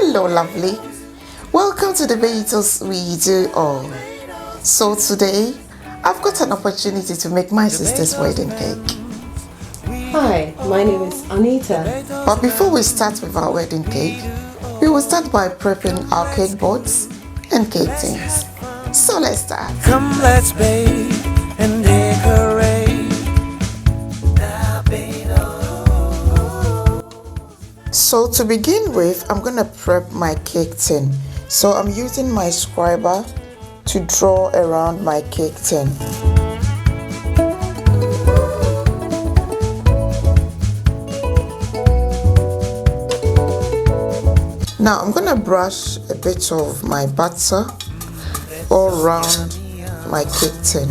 Hello lovely, welcome to the Beatles We Do All. So today I've got an opportunity to make my sister's wedding cake. Hi, my name is Anita. But before we start with our wedding cake, we will start by prepping our cake boards and cake tins. So let's start. Come, let's bake and decorate. So to begin with, I'm gonna prep my cake tin. So I'm using my scriber to draw around my cake tin. Now I'm gonna brush a bit of my butter all around my cake tin.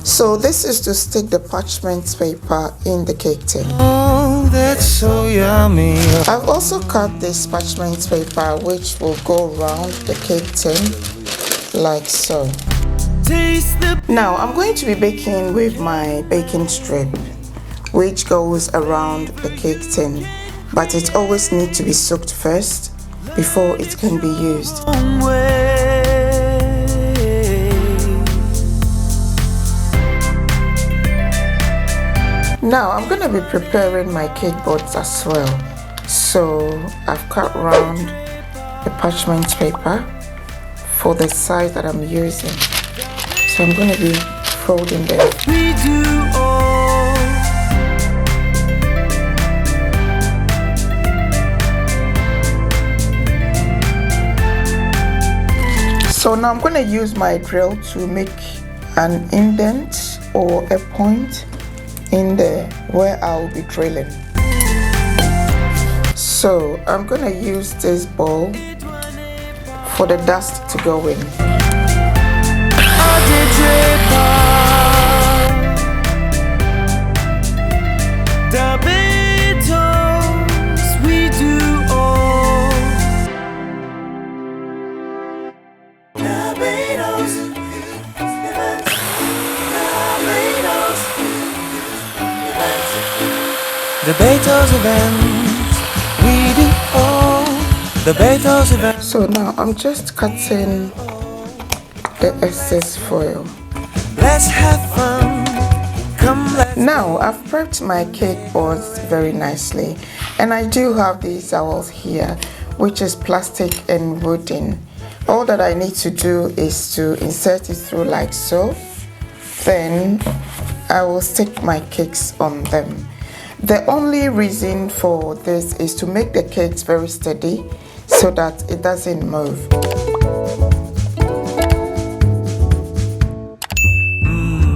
So this is to stick the parchment paper in the cake tin. Oh, that's so yummy. I've also cut this parchment paper which will go around the cake tin like so. Now I'm going to be baking with my baking strip which goes around the cake tin, but it always needs to be soaked first before it can be used. Now I'm going to be preparing my cake boards as well. So I've cut round the parchment paper for the size that I'm using. So I'm going to be folding them. We do all. So now I'm going to use my drill to make an indent or a point in there where I'll be drilling. So I'm going to use this ball for the dust to go in. The Beatles event, we do all. The Beatles event. So now I'm just cutting the excess foil. Let's have fun. Come, let's. Now I've prepped my cake boards very nicely, and I do have these towels here which is plastic and wooden. All that I need to do is to insert it through like so. Then I will stick my cakes on them. The only reason for this is to make the cakes very steady so that it doesn't move.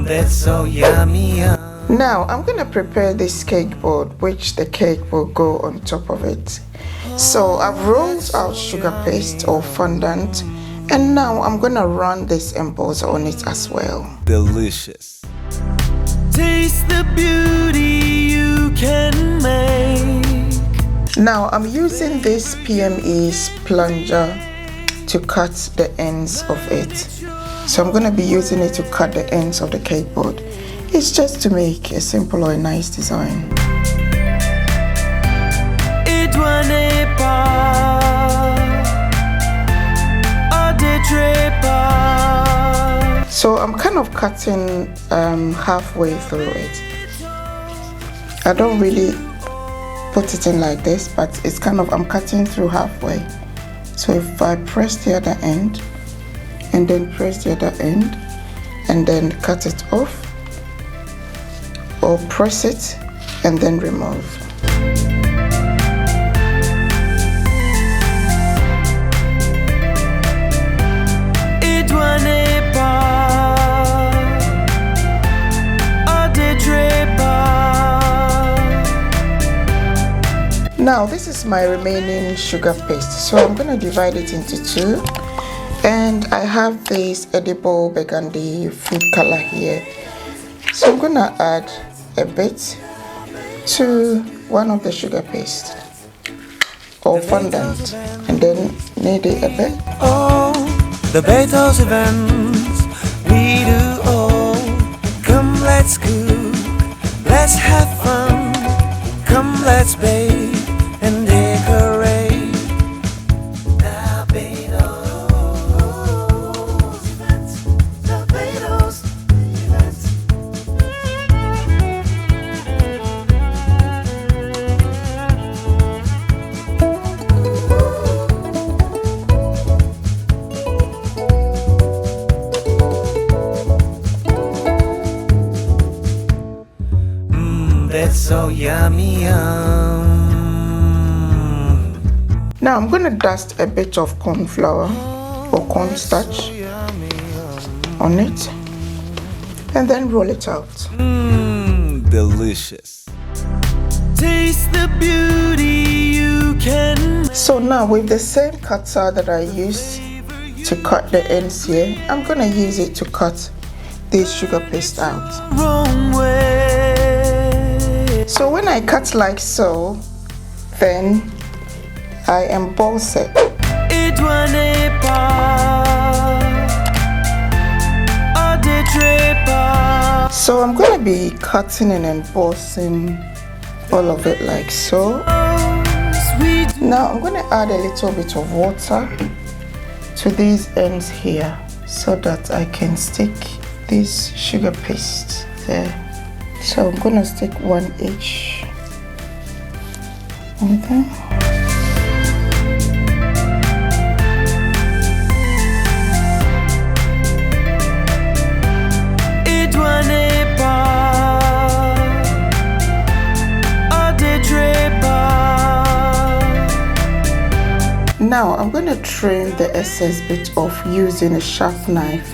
That's so yummy. Now I'm going to prepare this cake board which the cake will go on top of it. So I've rolled out sugar paste or fondant, and now I'm going to run this embosser on it as well. Delicious. Taste the beauty you can make. Now I'm using this PME plunger to cut the ends of it. So I'm going to be using it to cut the ends of the cake board. It's just to make a simple or a nice design. So I'm kind of cutting halfway through it. I don't really put it in like this, but it's kind of, I'm cutting through halfway. So if I press the other end and then press the other end and then cut it off, or press it and then remove. Now this is my remaining sugar paste, so I'm going to divide it into two, and I have this edible burgundy food color here, so I'm going to add a bit to one of the sugar paste or fondant and then knead it a bit. Oh, the Beatles events, we do all. Come, let's cook, let's have fun. Come, let's bake and decorate. yummy, yum. Now I'm going to dust a bit of corn flour or cornstarch on it and then roll it out. Delicious. Taste the beauty you can. So now with the same cutter that I used to cut the ends here, I'm going to use it to cut this sugar paste out. Wrong way. So when I cut like so, then I emboss it. So I'm going to be cutting and embossing all of it like so. Now I'm going to add a little bit of water to these ends here so that I can stick this sugar paste there. So I'm going to stick one each. Okay. Now I'm going to trim the excess bit off using a sharp knife.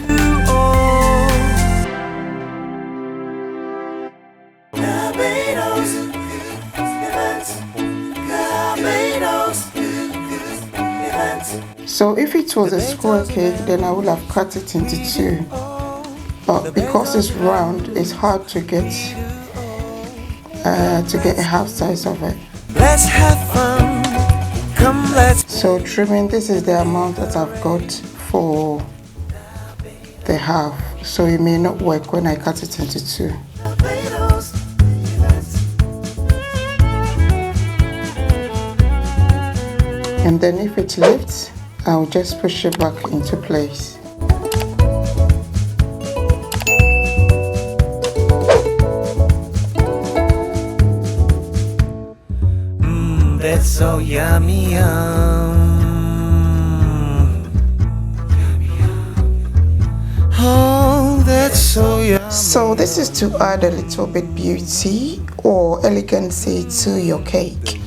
So if it was a square cake, then I would have cut it into two. But because it's round, it's hard to get a half size of it. Let's have fun. Come, let's. So trimming, this is the amount that I've got for the half. So it may not work when I cut it into two. And then if it lifts, I'll just push it back into place. That's so yummy, yum. Oh, that's so yummy. So this is to add a little bit beauty or elegancy to your cake.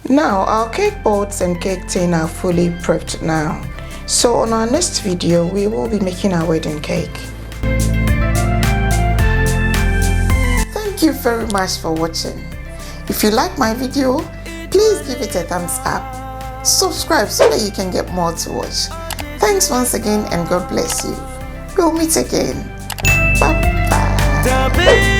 Now our cake boards and cake tin are fully prepped now. So on our next video, we will be making our wedding cake. Thank you very much for watching. If you like my video, please give it a thumbs up. Subscribe so that you can get more to watch. Thanks once again and God bless you. We'll meet again. Bye bye.